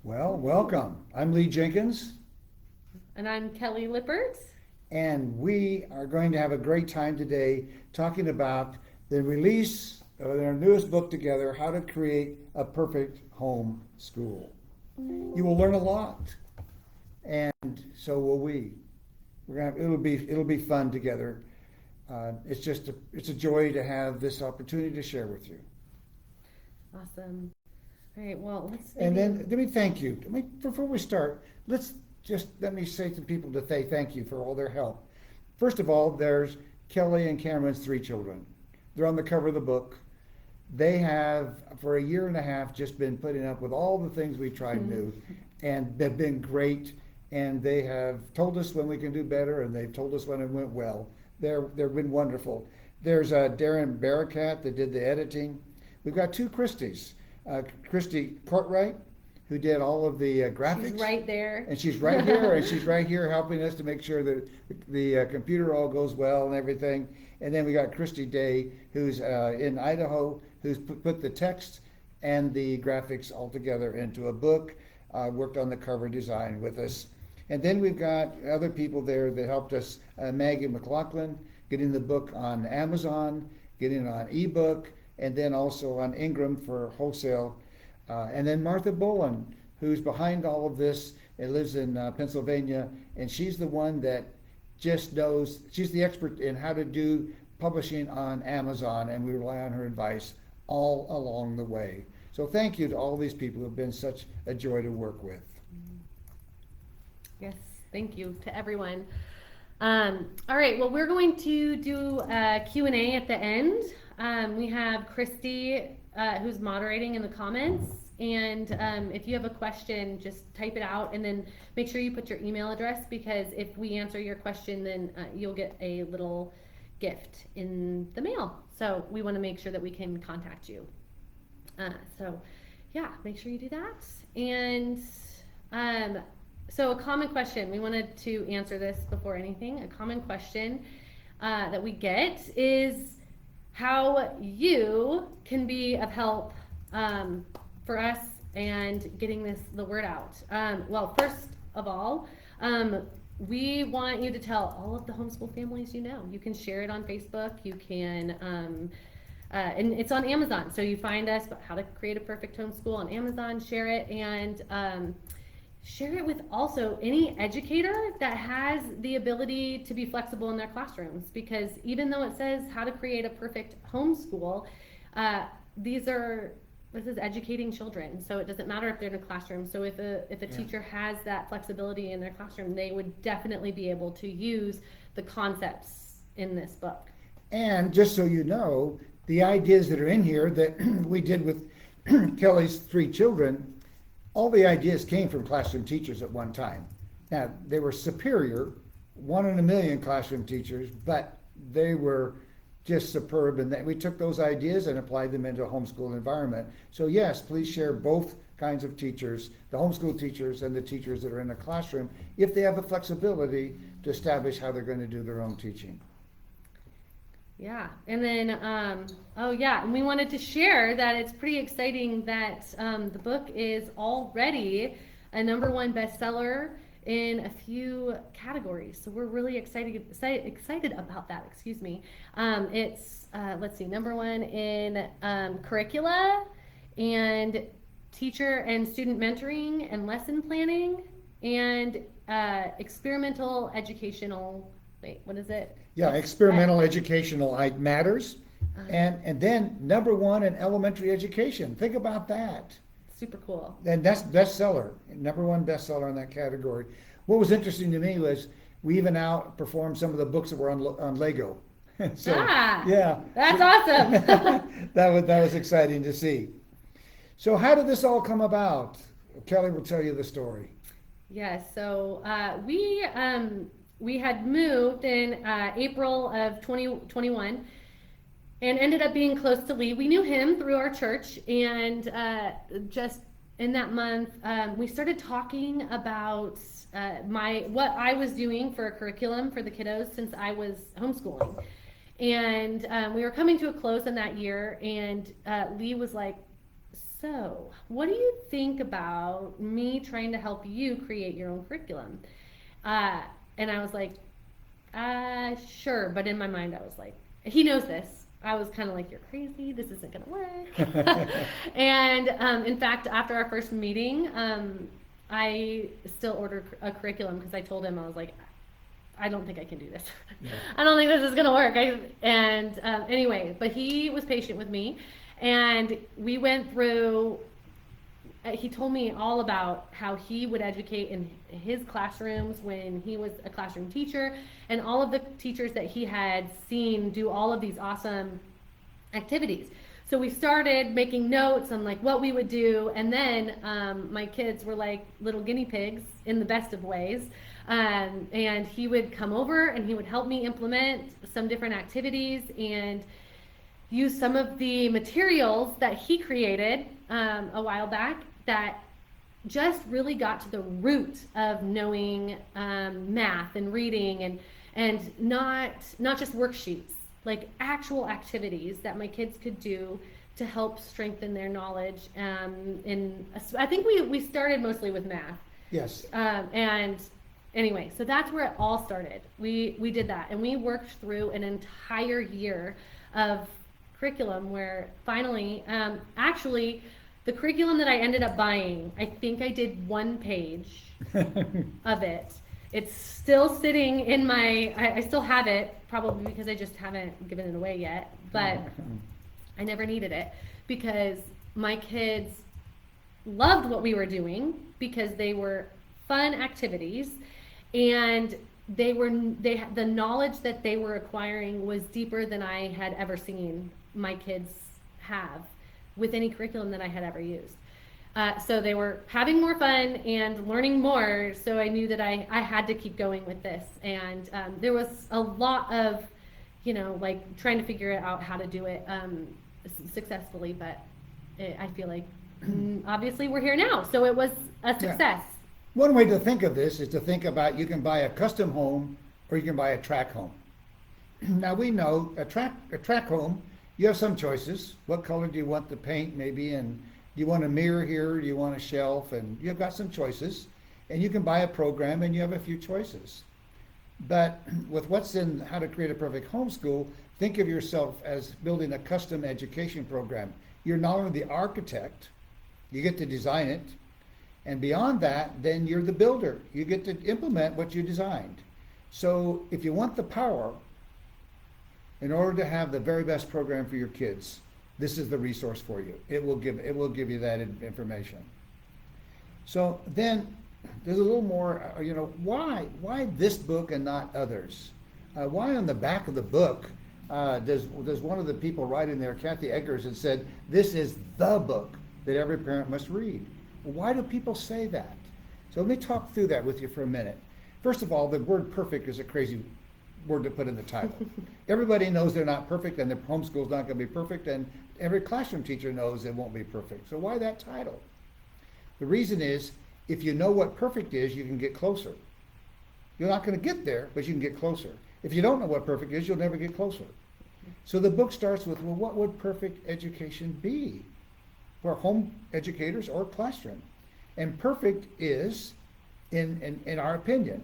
Well, welcome. I'm Lee Jenkins, And I'm Kelly Lippert. and we are going to have a great time today talking about the release of our newest book together, How to Create a Perfect Home School. You will learn a lot, and so will we. It'll be fun together. It's a joy to have this opportunity to share with you. Awesome. All right, well, let's And then let me thank you. Before we start, let me say to people to say thank you for all their help. First of all, there's Kelly and Cameron's three children. They're on the cover of the book. They have, for a year and a half, just been putting up with all the things we tried new, and they've been great. And they have told us when we can do better, and they've told us when it went well. They've been wonderful. There's Darren Barakat that did the editing. We've got two Christies. Christy Courtwright, who did all of the graphics. She's right there. And she's right here, and she's right here helping us to make sure that the computer all goes well and everything. And then we got Christy Day, who's in Idaho, who's put the text and the graphics all together into a book, worked on the cover design with us. And then we've got other people there that helped us, Maggie McLaughlin, getting the book on Amazon, getting it on ebook, and then also on Ingram for wholesale. And then Martha Bowen, who's behind all of this and lives in Pennsylvania, and she's the one that just knows, she's the expert in how to do publishing on Amazon, and we rely on her advice all along the way. So thank you to all these people who have been such a joy to work with. Yes, thank you to everyone. All right, well, we're going to do a Q&A at the end. We have Christy, who's moderating in the comments. And if you have a question, just type it out and then make sure you put your email address, because if we answer your question, then you'll get a little gift in the mail. So we want to make sure that we can contact you. So yeah, make sure you do that. And so a common question, we wanted to answer this before anything. A common question that we get is how you can be of help for us and getting the word out. Well, first of all, we want you to tell all of the homeschool families you know. You can share it on Facebook. You can, and it's on Amazon. So you find us, How to Create a Perfect Homeschool on Amazon, share it, and share it with also any educator that has the ability to be flexible in their classrooms, because even though it says how to create a perfect homeschool, this is educating children, so it doesn't matter if they're in a classroom. So if a teacher has that flexibility in their classroom, they would definitely be able to use the concepts in this book. And just so you know, the ideas that are in here that we did with Kelly's three children, all the ideas came from classroom teachers at one time. Now, they were superior, 1 in a million classroom teachers, but they were just superb. And we took those ideas and applied them into a homeschool environment. So yes, please share both kinds of teachers, the homeschool teachers and the teachers that are in the classroom, if they have the flexibility to establish how they're going to do their own teaching. Yeah, and then, and we wanted to share that it's pretty exciting that the book is already a #1 bestseller in a few categories. So we're really excited about that, excuse me. It's, let's see, #1 in curricula and teacher and student mentoring and lesson planning and experimental educational, what is it? Yeah, experimental educational matters. And then #1 in elementary education. Think about that. Super cool. And that's bestseller, #1 bestseller in that category. What was interesting to me was we even outperformed some of the books that were on Lego. So, yeah, that's awesome. that was exciting to see. So how did this all come about? Kelly will tell you the story. Yes, so we had moved in April of 2021 and ended up being close to Lee. We knew him through our church, and just in that month, we started talking about what I was doing for a curriculum for the kiddos since I was homeschooling. And we were coming to a close in that year, and Lee was like, so what do you think about me trying to help you create your own curriculum? And I was like, sure. But in my mind, I was like, he knows this. I was kind of like, you're crazy. This isn't going to work. And in fact, after our first meeting, I still ordered a curriculum because I told him, I was like, I don't think I can do this. Yeah. I don't think this is going to work. Anyway, but he was patient with me. And we went through, he told me all about how he would educate in his classrooms when he was a classroom teacher, and all of the teachers that he had seen do all of these awesome activities. So we started making notes on like what we would do, and then my kids were like little guinea pigs in the best of ways. And he would come over and he would help me implement some different activities and use some of the materials that he created a while back that just really got to the root of knowing math and reading and not just worksheets, like actual activities that my kids could do to help strengthen their knowledge. I think we started mostly with math. Yes. And anyway, so that's where it all started. We did that, and we worked through an entire year of curriculum where finally, actually, the curriculum that I ended up buying, I think I did 1 page of it. It's still sitting in I still have it, probably because I just haven't given it away yet, but I never needed it because my kids loved what we were doing because they were fun activities, and the knowledge that they were acquiring was deeper than I had ever seen my kids have with any curriculum that I had ever used. So they were having more fun and learning more, so I knew that I had to keep going with this. And there was a lot of, like trying to figure out how to do it successfully, but I feel like obviously we're here now, so it was a success. Yeah. One way to think of this is to think about you can buy a custom home or you can buy a track home. Now we know a track home, you have some choices. What color do you want the paint maybe, and do you want a mirror here, do you want a shelf, and you've got some choices. And you can buy a program and you have a few choices. But with what's in How to Create a Perfect Homeschool, think of yourself as building a custom education program. You're not only the architect, you get to design it, and beyond that, then you're the builder. You get to implement what you designed. So if you want the power, in order to have the very best program for your kids, this is the resource for you. It will give you that information. So then there's a little more, why this book and not others? Why on the back of the book does one of the people writing there, Kathy Eggers, had said, this is the book that every parent must read? Why do people say that? So let me talk through that with you for a minute. First of all, the word perfect is a crazy word to put in the title. Everybody knows they're not perfect and their homeschool's not going to be perfect, and every classroom teacher knows it won't be perfect. So why that title? The reason is, if you know what perfect is, you can get closer. You're not going to get there, but you can get closer. If you don't know what perfect is, you'll never get closer. So the book starts with, well, what would perfect education be for home educators or classroom? And perfect is, in our opinion,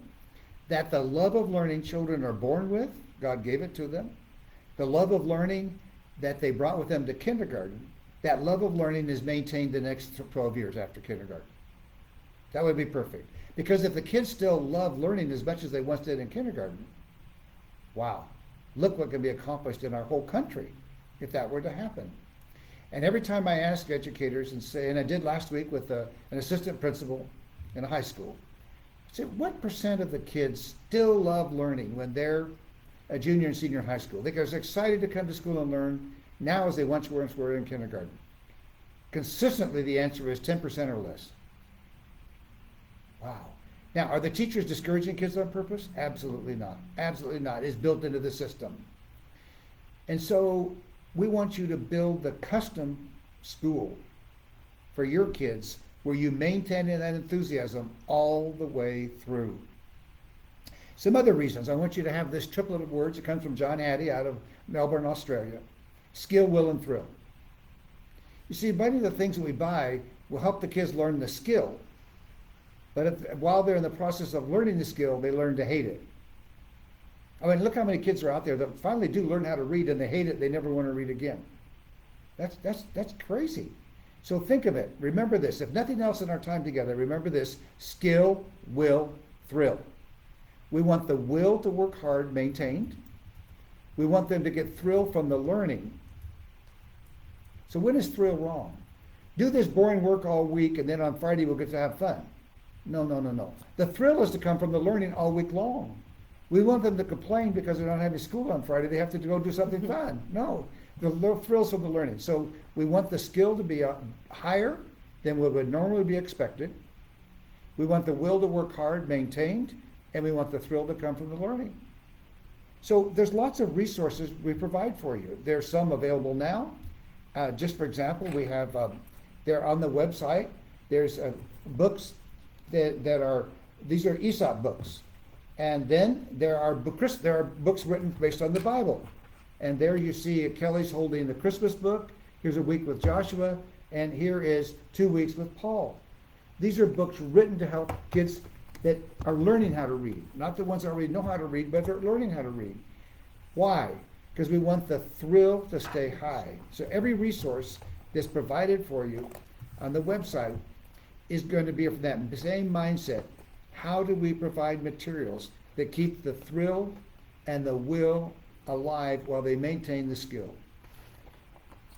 that the love of learning children are born with, God gave it to them, the love of learning that they brought with them to kindergarten, that love of learning is maintained the next 12 years after kindergarten. That would be perfect. Because if the kids still love learning as much as they once did in kindergarten, wow, look what can be accomplished in our whole country if that were to happen. And every time I ask educators and I did last week with an assistant principal in a high school, I said, what % of the kids still love learning when they're a junior and senior in high school? They're as excited to come to school and learn now as they once were in kindergarten. Consistently, the answer is 10% or less. Wow. Now, are the teachers discouraging kids on purpose? Absolutely not. Absolutely not. It's built into the system. And so we want you to build the custom school for your kids where you maintain that enthusiasm all the way through. Some other reasons. I want you to have this triplet of words. It comes from John Hattie out of Melbourne, Australia. Skill, will, and thrill. You see, many of the things that we buy will help the kids learn the skill. But while they're in the process of learning the skill, they learn to hate it. I mean, look how many kids are out there that finally do learn how to read and they hate it, they never want to read again. That's crazy. So think of it. Remember this. If nothing else in our time together, remember this: skill, will, thrill. We want the will to work hard maintained. We want them to get thrill from the learning. So when is thrill wrong? Do this boring work all week and then on Friday we'll get to have fun. No. The thrill is to come from the learning all week long. We want them to complain because they're not having school on Friday. They have to go do something fun. No, the thrills from the learning. So we want the skill to be higher than what would normally be expected. We want the will to work hard maintained, and we want the thrill to come from the learning. So there's lots of resources we provide for you. There's some available now. Just for example, we have, they're on the website. There's books that are, these are Aesop books. And then there are books written based on the Bible. And there you see Kelly's holding the Christmas book. Here's a week with Joshua. And here is 2 weeks with Paul. These are books written to help kids that are learning how to read. Not the ones that already know how to read, but they're learning how to read. Why? Because we want the thrill to stay high. So every resource that's provided for you on the website is going to be from that same mindset. How do we provide materials that keep the thrill and the will alive while they maintain the skill?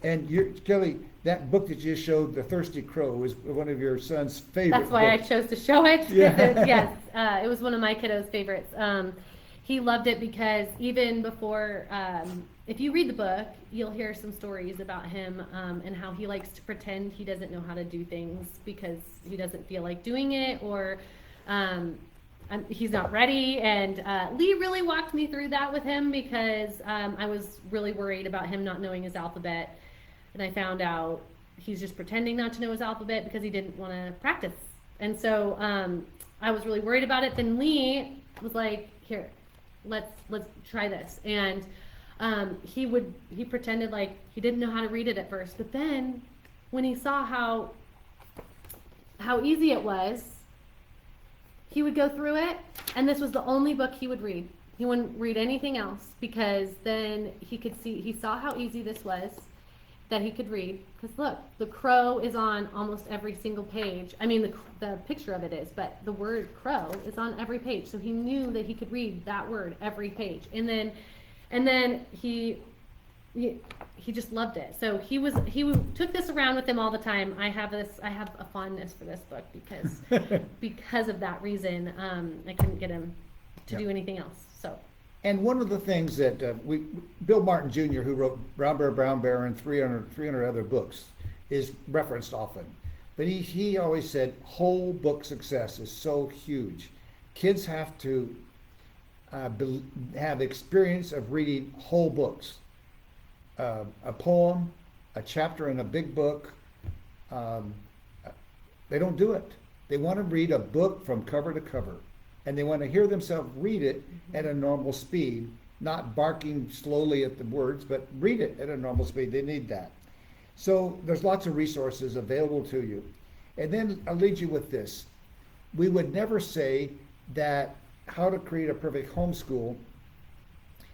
And Kelly, that book that you showed, The Thirsty Crow, is one of your son's favorite That's why books. I chose to show it. Yeah. Yes, it was one of my kiddos' favorites. He loved it because even before, if you read the book, you'll hear some stories about him and how he likes to pretend he doesn't know how to do things because he doesn't feel like doing it, or he's not ready. And Lee really walked me through that with him because I was really worried about him not knowing his alphabet. And I found out he's just pretending not to know his alphabet because he didn't want to practice. And so I was really worried about it. Then Lee was like, here, let's try this. And he pretended like he didn't know how to read it at first. But then when he saw how easy it was, he would go through it. And this was the only book he would read. He wouldn't read anything else because then he saw how easy this was, that he could read. Because look, the crow is on almost every single page. I mean, the picture of it is, but the word crow is on every page. So he knew that he could read that word every page. And then he just loved it. So he took this around with him all the time. I have a fondness for this book because of that reason. I couldn't get him to do anything else. So. And one of the things that Bill Martin Jr., who wrote Brown Bear, and 300 other books, is referenced often. But he always said whole book success is so huge. Kids have to have experience of reading whole books. A poem, a chapter in a big book. They don't do it. They want to read a book from cover to cover. And they want to hear themselves read it at a normal speed, not barking slowly at the words, but read it at a normal speed. They need that. So there's lots of resources available to you. And then I'll lead you with this. We would never say that how to create a perfect homeschool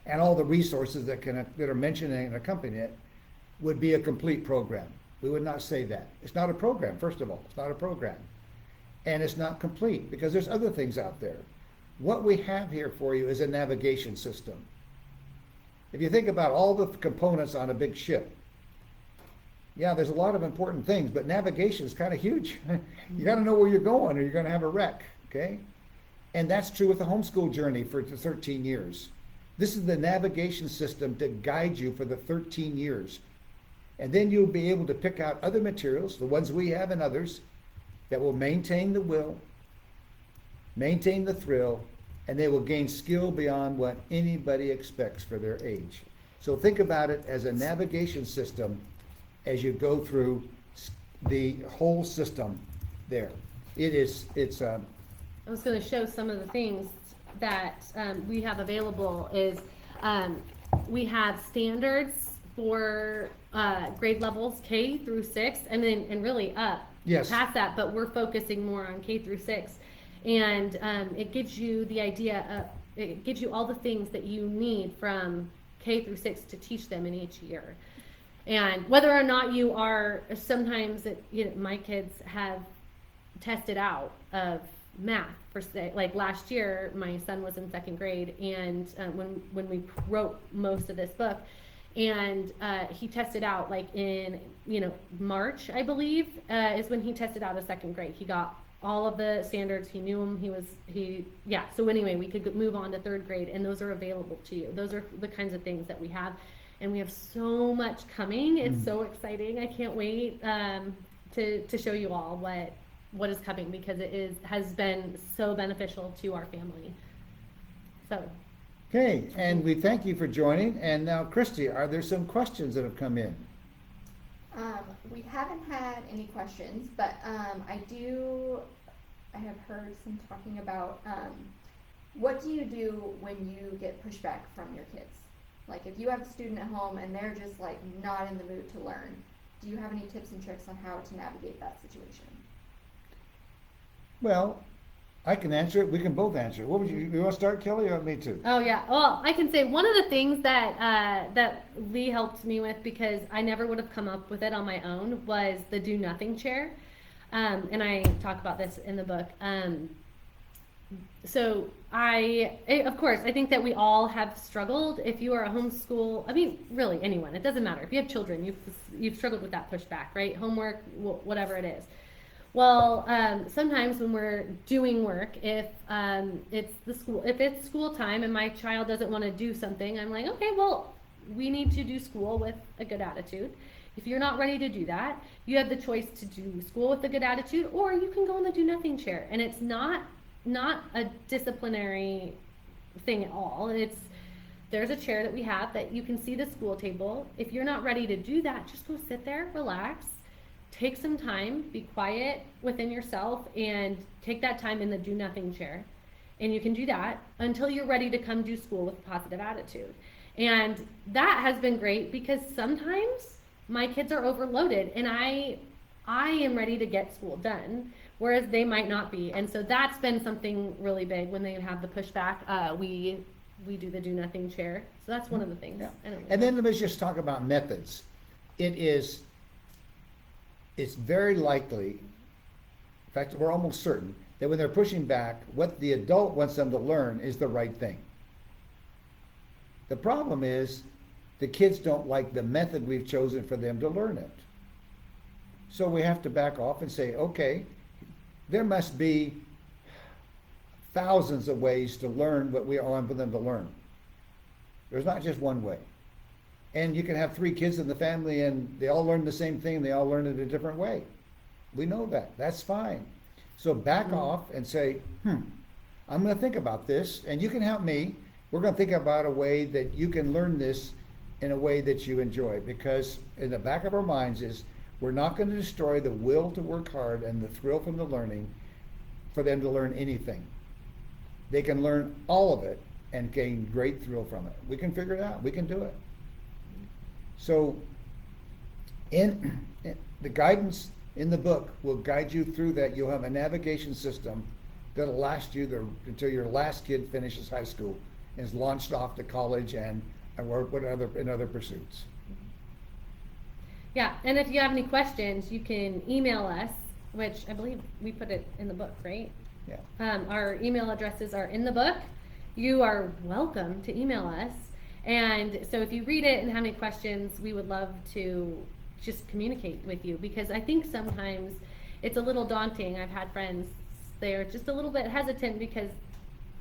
and all the resources that are mentioned and accompany it would be a complete program. We would not say that. It's not a program, first of all. It's not a program. And it's not complete because there's other things out there. What we have here for you is a navigation system. If you think about all the components on a big ship, yeah, there's a lot of important things, but navigation is kind of huge. You got to know where you're going or you're going to have a wreck, okay? And that's true with the homeschool journey for the 13 years. This is the navigation system to guide you for the 13 years. And then you'll be able to pick out other materials, the ones we have and others, that will maintain the will, maintain the thrill, and they will gain skill beyond what anybody expects for their age. So think about it as a navigation system as you go through the whole system there. It's I was going to show some of the things that we have available is we have standards for grade levels K through 6, and then and really up Yes. past that, but we're focusing more on K through 6, and it gives you the idea of, it gives you all the things that you need from K through 6 to teach them in each year. And whether or not you are, sometimes my kids have tested out of math for say, like last year my son was in 2nd grade, and when we wrote most of this book, and he tested out like in March, I believe, is when he tested out of 2nd grade. He got all of the standards, he knew them, so anyway, we could move on to 3rd grade, and those are available to you. Those are the kinds of things that we have, and we have so much coming. It's so exciting. I can't wait to show you all what is coming, because has been so beneficial to our family. So. Okay, and we thank you for joining. And now, Christy, are there some questions that have come in? We haven't had any questions, but I have heard some talking about what do you do when you get pushback from your kids? Like if you have a student at home and they're just like not in the mood to learn, do you have any tips and tricks on how to navigate that situation? Well, I can answer it. We can both answer it. What would you want to start, Kelly, or me too? Oh yeah. Well, I can say one of the things that Lee helped me with, because I never would have come up with it on my own, was the do nothing chair. And I talk about this in the book. So of course, I think that we all have struggled. If you are a homeschool, I mean, really anyone, it doesn't matter. If you have children, you've struggled with that pushback, right? Homework, whatever it is. Well, sometimes when we're doing work, if it's school time and my child doesn't want to do something, I'm like, okay, well, we need to do school with a good attitude. If you're not ready to do that, you have the choice to do school with a good attitude, or you can go in the do nothing chair. And it's not a disciplinary thing at all. There's a chair that we have that you can see the school table. If you're not ready to do that, just go sit there, relax. Take some time, be quiet within yourself, and take that time in the do nothing chair. And you can do that until you're ready to come do school with a positive attitude. And that has been great, because sometimes my kids are overloaded and I am ready to get school done, whereas they might not be. And so that's been something really big when they have the pushback. We do the do nothing chair. So that's one of the things. Yeah. And then let's just talk about methods. It's very likely, in fact, we're almost certain, that when they're pushing back, what the adult wants them to learn is the right thing. The problem is the kids don't like the method we've chosen for them to learn it. So we have to back off and say, okay, there must be thousands of ways to learn what we want for them to learn. There's not just one way. And you can have 3 kids in the family and they all learn the same thing, they all learn it a different way. We know that. That's fine. So back off and say, I'm going to think about this, and you can help me. We're going to think about a way that you can learn this in a way that you enjoy, because in the back of our minds is we're not going to destroy the will to work hard and the thrill from the learning for them to learn anything. They can learn all of it and gain great thrill from it. We can figure it out. We can do it. So in the guidance in the book will guide you through that. You'll have a navigation system that'll last you until your last kid finishes high school and is launched off to college and in other pursuits. Yeah, and if you have any questions, you can email us, which I believe we put it in the book, right? Yeah. Our email addresses are in the book. You are welcome to email us. And so if you read it and have any questions, we would love to just communicate with you, because I think sometimes it's a little daunting. I've had friends, they're just a little bit hesitant because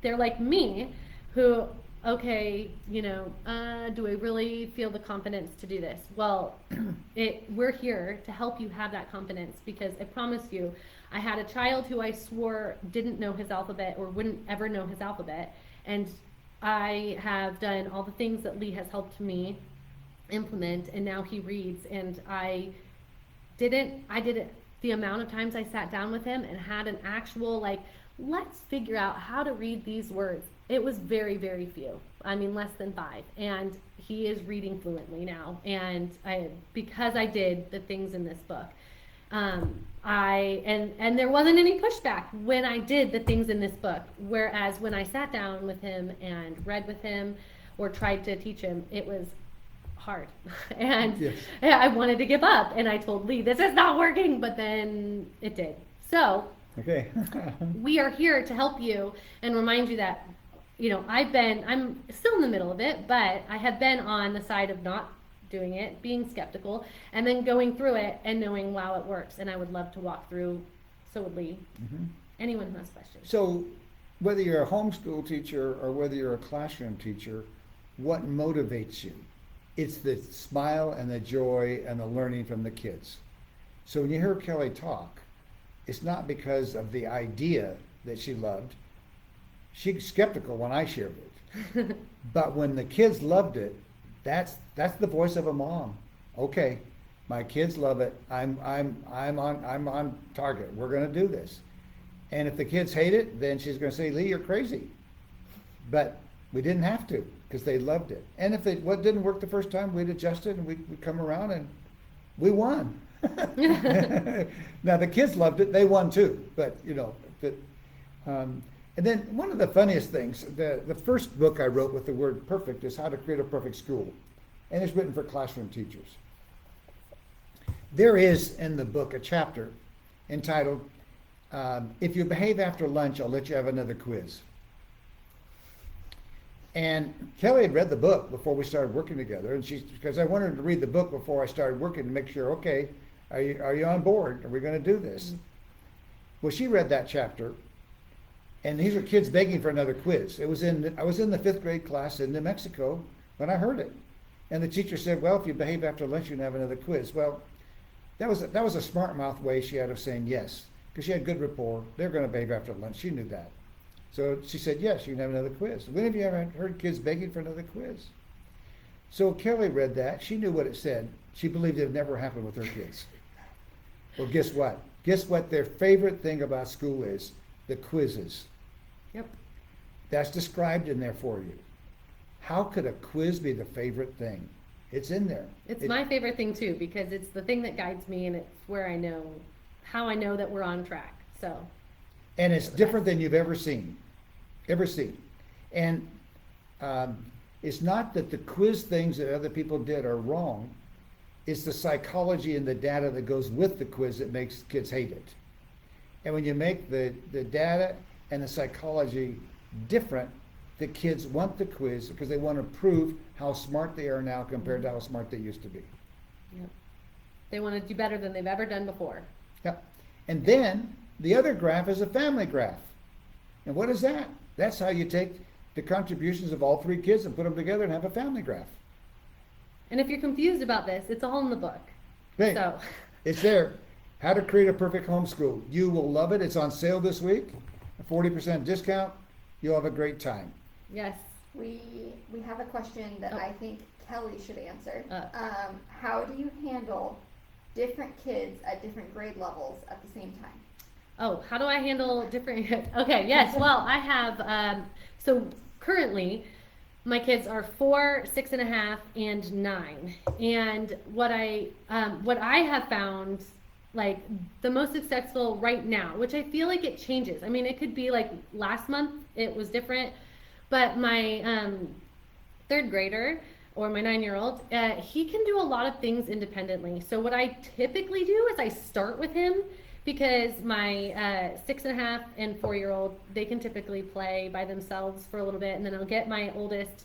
they're like me, who, okay, do I really feel the confidence to do this? Well, we're here to help you have that confidence, because I promise you, I had a child who I swore didn't know his alphabet or wouldn't ever know his alphabet, and I have done all the things that Lee has helped me implement, and now he reads. And I did it the amount of times I sat down with him and had an actual, let's figure out how to read these words. It was very, very few. I mean, less than 5. And he is reading fluently now. And because I did the things in this book, and there wasn't any pushback when I did the things in this book. Whereas when I sat down with him and read with him or tried to teach him, it was hard. And Yes. I wanted to give up. And I told Lee, this is not working, but then it did. So Okay. we are here to help you and remind you that, I'm still in the middle of it, but I have been on the side of not doing it, being skeptical, and then going through it and knowing, wow, it works. And I would love to walk through, so would Lee, anyone who has questions. So whether you're a homeschool teacher or whether you're a classroom teacher, what motivates you? It's the smile and the joy and the learning from the kids. So when you hear Kelly talk, it's not because of the idea that she loved. She's skeptical when I shared it. But when the kids loved it, that's the voice of a mom. Okay, my kids love it. I'm on target. We're going to do this. And if the kids hate it, then she's going to say, Lee, you're crazy. But we didn't have to because they loved it. And if what didn't work the first time, we'd adjust it and we'd come around and we won. Now the kids loved it; they won too. But and then one of the funniest things, the first book I wrote with the word "perfect" is How to Create a Perfect School, and it's written for classroom teachers. There is in the book a chapter entitled "If You Behave After Lunch, I'll Let You Have Another Quiz." And Kelly had read the book before we started working together, and because I wanted her to read the book before I started working to make sure, okay, are you on board? Are we going to do this? Well, she read that chapter, and these are kids begging for another quiz. I was in the 5th grade class in New Mexico when I heard it, and the teacher said, "Well, if you behave after lunch, you can have another quiz." Well, that was a smart mouth way she had of saying yes, because she had good rapport. They're going to behave after lunch. She knew that. So she said, yes, you can have another quiz. When have you ever heard kids begging for another quiz? So Kelly read that. She knew what it said. She believed it would never happen with her kids. Well, guess what? Guess what their favorite thing about school is? The quizzes. Yep. That's described in there for you. How could a quiz be the favorite thing? It's in there. It's my favorite thing too, because it's the thing that guides me and it's where how I know that we're on track. So. And it's different than you've ever seen. And it's not that the quiz things that other people did are wrong. It's the psychology and the data that goes with the quiz that makes kids hate it. And when you make the data and the psychology different, the kids want the quiz because they want to prove how smart they are now compared to how smart they used to be. Yep. They want to do better than they've ever done before. Yep. And then the other graph is a family graph. And what is that? That's how you take the contributions of all 3 kids and put them together and have a family graph. And if you're confused about this, it's all in the book. Okay. So. It's there. How to Create a Perfect Homeschool. You will love it. It's on sale this week. A 40% discount. You'll have a great time. Yes. We have a question that I think Kelly should answer. Uh. How do you handle different kids at different grade levels at the same time? Oh, how do I handle different? Okay, yes. Well, I have, so currently my kids are 4, 6.5, and 9. And what I have found, like, the most successful right now, which I feel like it changes. I mean, it could be like last month, it was different, but my 3rd grader, or my 9-year-old, he can do a lot of things independently. So what I typically do is I start with him, because my 6.5 and 4-year-old, they can typically play by themselves for a little bit, and then I'll get my oldest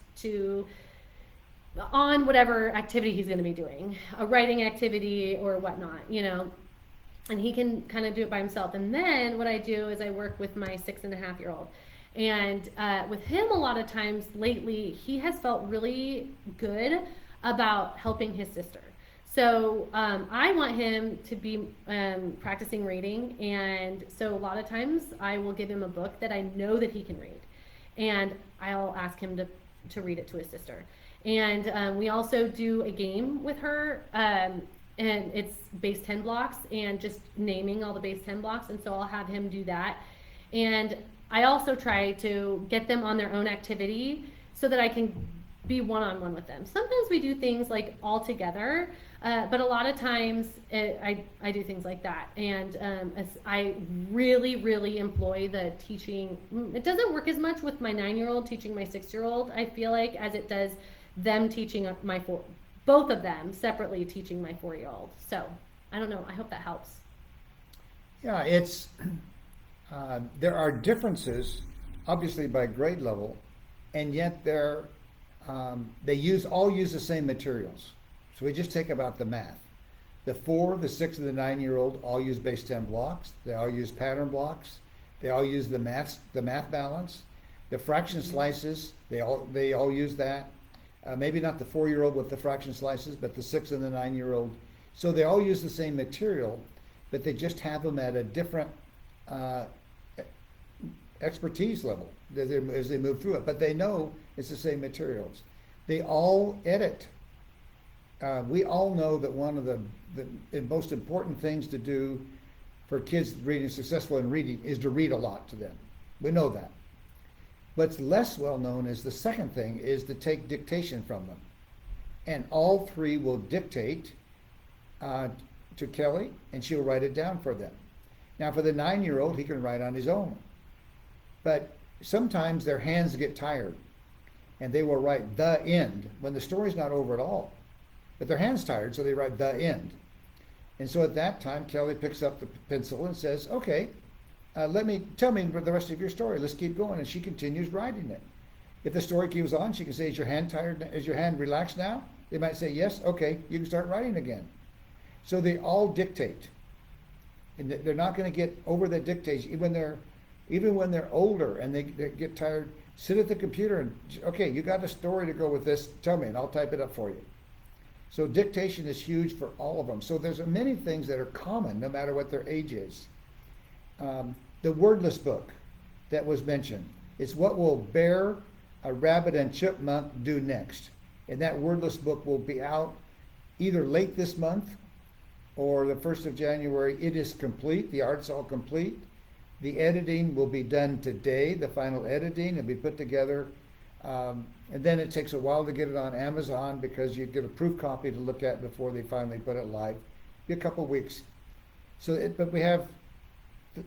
on whatever activity he's going to be doing, a writing activity or whatnot, and he can kind of do it by himself. And then what I do is I work with my 6.5-year-old. And with him, a lot of times lately, he has felt really good about helping his sister. So I want him to be practicing reading, and so a lot of times I will give him a book that I know that he can read, and I'll ask him to read it to his sister. And we also do a game with her, and it's base 10 blocks and just naming all the base 10 blocks, and so I'll have him do that. And I also try to get them on their own activity so that I can be one-on-one with them. Sometimes we do things like all together, but a lot of times I do things like that. And I really employ the teaching. It doesn't work as much with my 9-year-old teaching my 6-year-old, I feel like, as it does them teaching both of them separately teaching my 4-year-old. So I don't know. I hope that helps. Yeah, it's there are differences, obviously by grade level, and yet they all use the same materials. So we just take about the math. The 4, the 6, and the 9-year-old all use base 10 blocks. They all use pattern blocks. They all use the math balance. The fraction slices, they all use that. Maybe not the 4-year-old with the fraction slices, but the 6 and the 9-year-old. So they all use the same material, but they just have them at a different expertise level as they move through it. But they know it's the same materials. They all edit. We all know that one of the most important things to do for kids reading successful in reading is to read a lot to them. We know that. What's less well known is the second thing is to take dictation from them. And all 3 will dictate to Kelly, and she'll write it down for them. Now for the 9-year-old, he can write on his own. But sometimes their hands get tired, and they will write the end when the story's not over at all. But their hand's tired, so they write the end. And so at that time, Kelly picks up the pencil and says, okay, tell me the rest of your story. Let's keep going. And she continues writing it. If the story keeps on, she can say, is your hand tired? Is your hand relaxed now? They might say, yes, okay, you can start writing again. So they all dictate. And they're not going to get over that dictation. Even when they're older and they get tired, sit at the computer and, okay, you got a story to go with this, tell me, and I'll type it up for you. So dictation is huge for all of them. So there's many things that are common no matter what their age is. The wordless book that was mentioned, it's what will Bear, a Rabbit, and Chipmunk do next. And that wordless book will be out either late this month or the 1st of January. It is complete. The art's all complete. The editing will be done today. The final editing will be put together. And then it takes a while to get it on Amazon because you get a proof copy to look at before they finally put it live. Be a couple weeks. But we have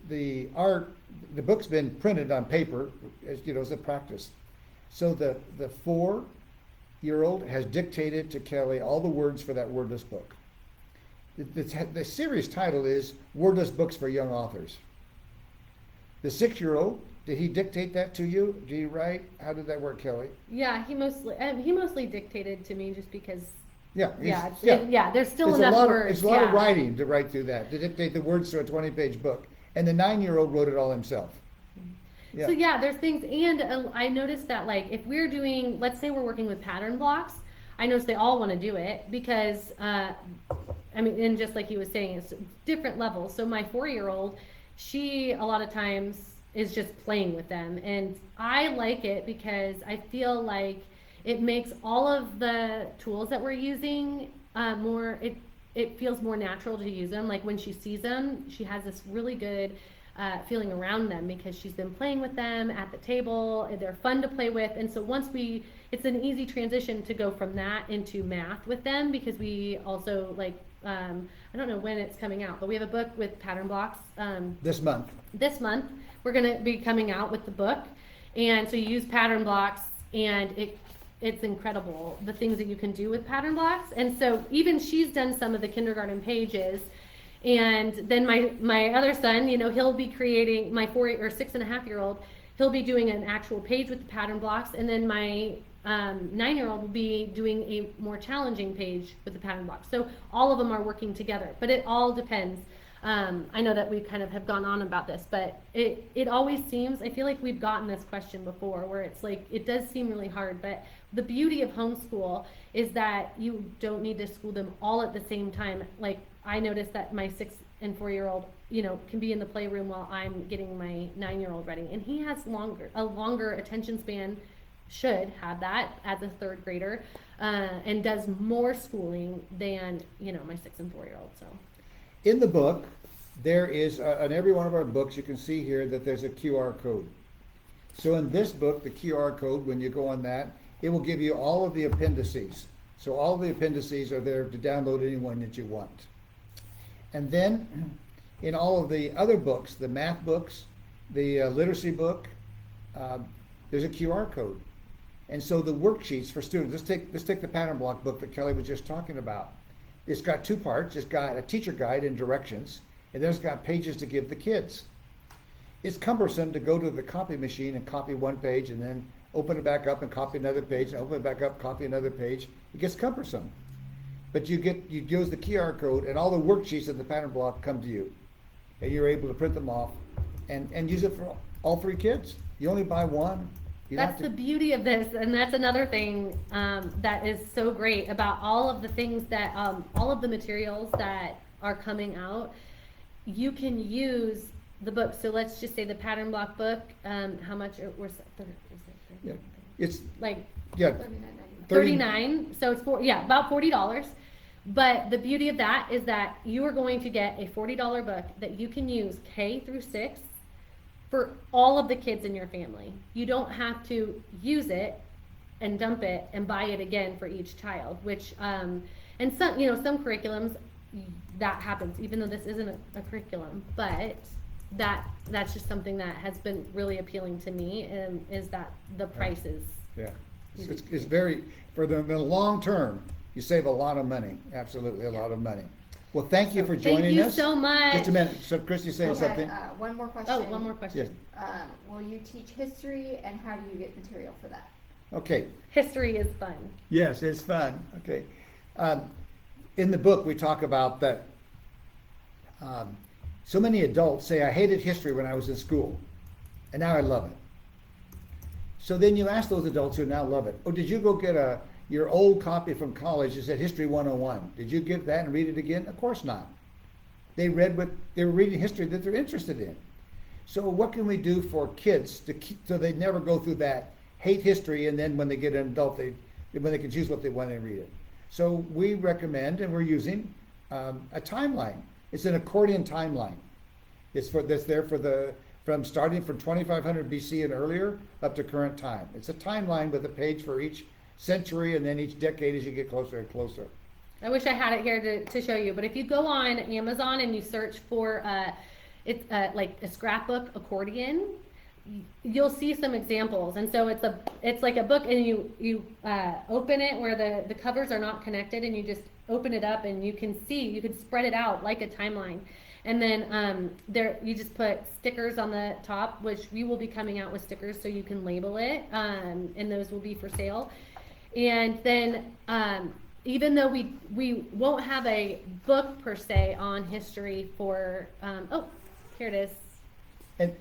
the art. The book's been printed on paper, as a practice. So the 4-year-old has dictated to Kelly all the words for that wordless book. The series title is Wordless Books for Young Authors. The 6-year-old, did he dictate that to you? Did he write? How did that work, Kelly? Yeah, he mostly dictated to me just because. Yeah. There's still enough words. It's a lot of writing to write through that, to dictate the words to a 20-page book. And the 9-year-old wrote it all himself. Yeah. So yeah, there's things, and I noticed that if we're doing, let's say we're working with pattern blocks, I noticed they all want to do it because, and just like he was saying, it's different levels. So my 4-year-old, she a lot of times is just playing with them, and I like it because I feel like it makes all of the tools that we're using it feels more natural to use them. Like when she sees them, she has this really good feeling around them because she's been playing with them at the table. They're fun to play with, and so it's an easy transition to go from that into math with them because we also I don't know when it's coming out, but we have a book with pattern blocks. This month. This month, we're going to be coming out with the book, and so you use pattern blocks, and it's incredible the things that you can do with pattern blocks. And so even she's done some of the kindergarten pages, and then my other son, he'll be creating, my 6.5-year-old, he'll be doing an actual page with the pattern blocks, and then my 9-year-old will be doing a more challenging page with the pattern blocks. So all of them are working together, but it all depends. I know that we kind of have gone on about this, but it always seems, I feel like we've gotten this question before where it's it does seem really hard, but the beauty of homeschool is that you don't need to school them all at the same time. I noticed that my 6 and 4-year-old, can be in the playroom while I'm getting my 9-year-old ready, and he has a longer attention span, should have that as a 3rd grader, and does more schooling than my 6 and 4-year-old. So in the book there is on every one of our books you can see here that there's a QR code. So in this book, the QR code, when you go on that, it will give you all of the appendices. So all of the appendices are there to download any one that you want. And then in all of the other books, the math books, the literacy book, there's a QR code. And so the worksheets for students, let's take the pattern block book that Kelly was just talking about. It's got two parts. It's got a teacher guide and directions, and then it's got pages to give the kids. It's cumbersome to go to the copy machine and copy one page and then open it back up and copy another page and open it back up, copy another page. It gets cumbersome. But you use the QR code and all the worksheets of the pattern block come to you. And you're able to print them off and use it for all three kids. You only buy one. That's the beauty of this, and that's another thing that is so great about all of the things that, all of the materials that are coming out. You can use the book. So let's just say the pattern block book. How much it was? Yeah. It's like yeah, $39. So it's about $40. But the beauty of that is that you are going to get a $40 book that you can use K through 6 for all of the kids in your family. You don't have to use it and dump it and buy it again for each child, which and some some curriculums that happens, even though this isn't a curriculum, but that's just something that has been really appealing to me, is that the prices. Yeah, it's very, for the long term, you save a lot of money, absolutely a lot of money. Well, thank you for joining us. Thank you so much. Just a minute, so Christy saying something? One more question. Oh, one more question. Yes. Will you teach history, and how do you get material for that? Okay. History is fun. Yes, it's fun. Okay. In the book, we talk about that so many adults say, I hated history when I was in school, and now I love it. So then you ask those adults who now love it, oh, did you go get your old copy from college that said History 101? Did you get that and read it again? Of course not. They were reading history that they're interested in. So what can we do for kids so they never go through that hate history, and then when they get an adult, when they can choose what they want to read it? So we recommend, and we're using a timeline. It's an accordion timeline. That's there from starting from 2500 BC and earlier up to current time. It's a timeline with a page for each century and then each decade as you get closer and closer. I wish I had it here to show you, but if you go on Amazon and you search for it's like a scrapbook accordion, you'll see some examples. And so it's like a book, and you open it where the covers are not connected, and you just open it up and you can spread it out like a timeline. And then there you just put stickers on the top, which we will be coming out with stickers so you can label it, and those will be for sale. And then even though we won't have a book per se on history for here it is.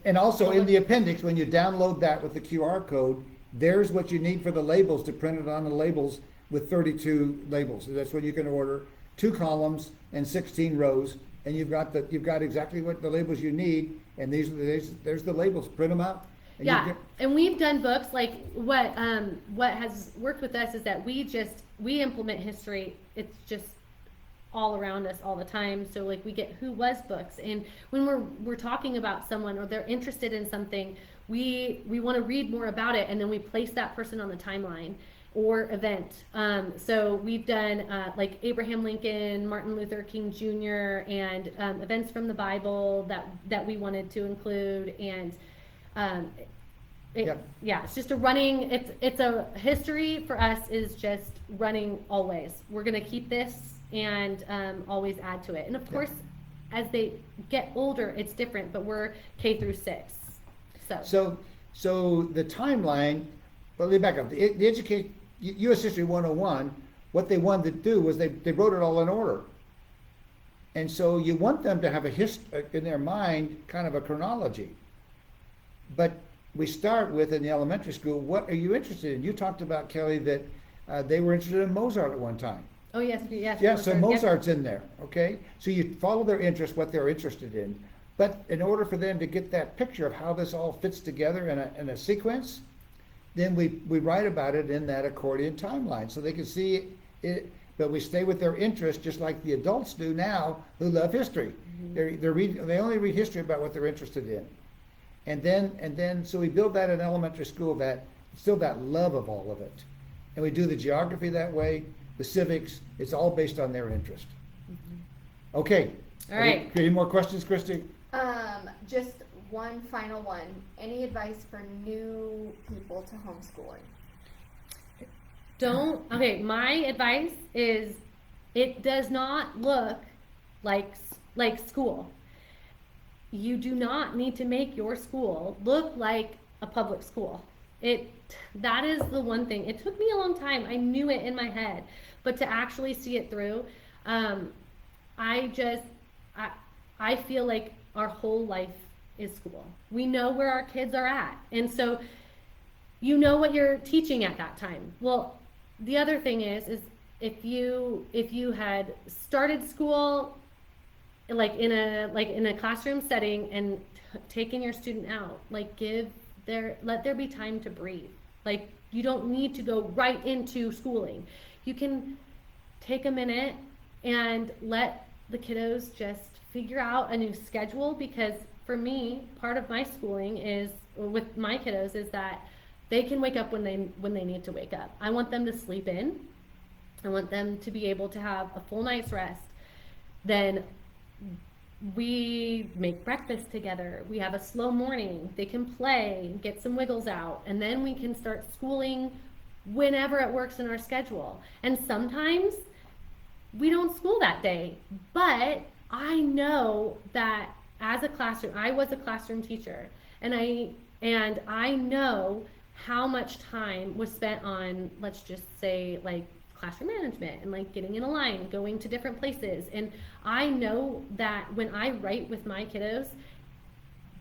And also in the appendix, when you download that with the QR code, there's what you need for the labels to print it on the labels with 32 labels. So that's what you can order, 2 columns and 16 rows, and you've got exactly what the labels you need, and there's the labels. Print them out. And we've done books like what has worked with us is that we implement history. It's just all around us all the time. So like we get who was books, and when we're talking about someone or they're interested in something, we want to read more about it, and then we place that person on the timeline or event. So we've done like Abraham Lincoln, Martin Luther King Jr., and events from the Bible that we wanted to include. And it's just it's a history for us is just running always. We're going to keep this and always add to it. And of course, as they get older, it's different, but we're K through 6. So the timeline, well, let me back up. The U.S. History 101, what they wanted to do was they wrote it all in order. And so you want them to have in their mind, kind of a chronology. But we start with, in the elementary school, what are you interested in? You talked about, Kelly, that they were interested in Mozart at one time. Oh, yes. Yeah, so Mozart's in there, okay? So you follow their interest, what they're interested in. But in order for them to get that picture of how this all fits together in a sequence, then we write about it in that accordion timeline so they can see it, but we stay with their interest just like the adults do now who love history. Mm-hmm. They only read history about what they're interested in. And then, so we build that in elementary school, that, still that love of all of it. And we do the geography that way, the civics, it's all based on their interest. Okay. All right. Any more questions, Christy? Just one final one. Any advice for new people to homeschooling? Okay, my advice is it does not look like school. You do not need to make your school look like a public school. That is the one thing. It took me a long time. I knew it in my head, but to actually see it through, I feel like our whole life is school. We know where our kids are at, and so you know what you're teaching at that time. Well, the other thing is if you had started school like in a classroom setting and taken your student out, like let there be time to breathe. Like, you don't need to go right into schooling. You can take a minute and let the kiddos just figure out a new schedule, because for me, part of my schooling with my kiddos is that they can wake up when they need to wake up. I want them to sleep in. I want them to be able to have a full night's rest. Then we make breakfast together. We have a slow morning. They can play, get some wiggles out, and then we can start schooling whenever it works in our schedule. And sometimes we don't school that day, but I know that as a classroom, I was a classroom teacher, and I know how much time was spent on, let's just say, like classroom management and like getting in a line, going to different places. And I know that when I write with my kiddos,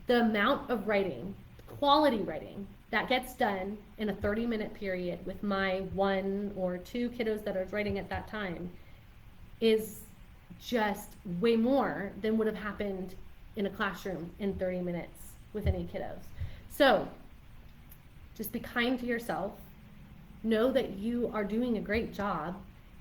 the amount of writing, quality writing, that gets done in a 30-minute period with my 1 or 2 kiddos that are writing at that time is just way more than would have happened in a classroom in 30 minutes with any kiddos. So just be kind to yourself. Know that you are doing a great job.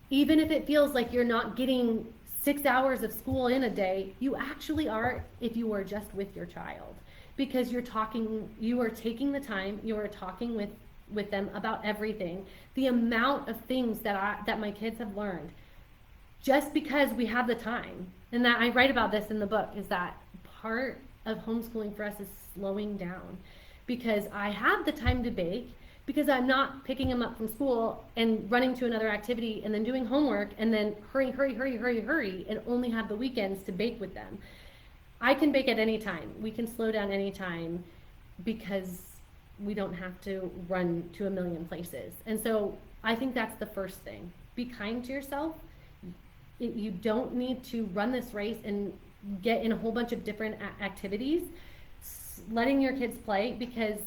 Even if it feels like you're not getting 6 hours of school in a day, you actually are if you are just with your child. Because you are taking the time, you are talking with them about everything. The amount of things that my kids have learned, just because we have the time, and that I write about this in the book, is that part of homeschooling for us is slowing down. Because I have the time to bake, because I'm not picking them up from school and running to another activity and then doing homework and then hurry, and only have the weekends to bake with them. I can bake at any time. We can slow down any time because we don't have to run to a million places. And so I think that's the first thing. Be kind to yourself. You don't need to run this race and get in a whole bunch of different activities. Letting your kids play, because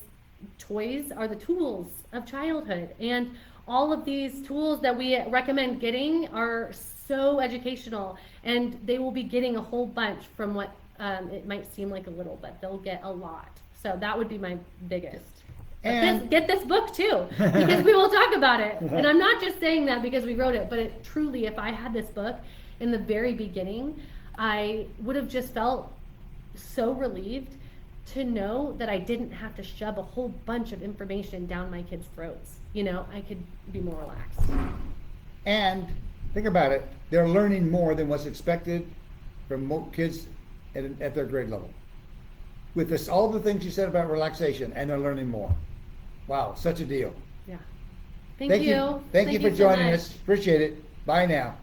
toys are the tools of childhood, and all of these tools that we recommend getting are so educational, and they will be getting a whole bunch from what it might seem like a little, but they'll get a lot. So that would be my biggest. And get this book too, because we will talk about it. And I'm not just saying that because we wrote it, but it truly, if I had this book in the very beginning, I would have just felt so relieved to know that I didn't have to shove a whole bunch of information down my kids' throats. I could be more relaxed. And think about it, they're learning more than what's expected from kids at their grade level. With this, all the things you said about relaxation, and they're learning more. Wow, such a deal. Yeah. Thank you. Thank you for joining us. Appreciate it. Bye now.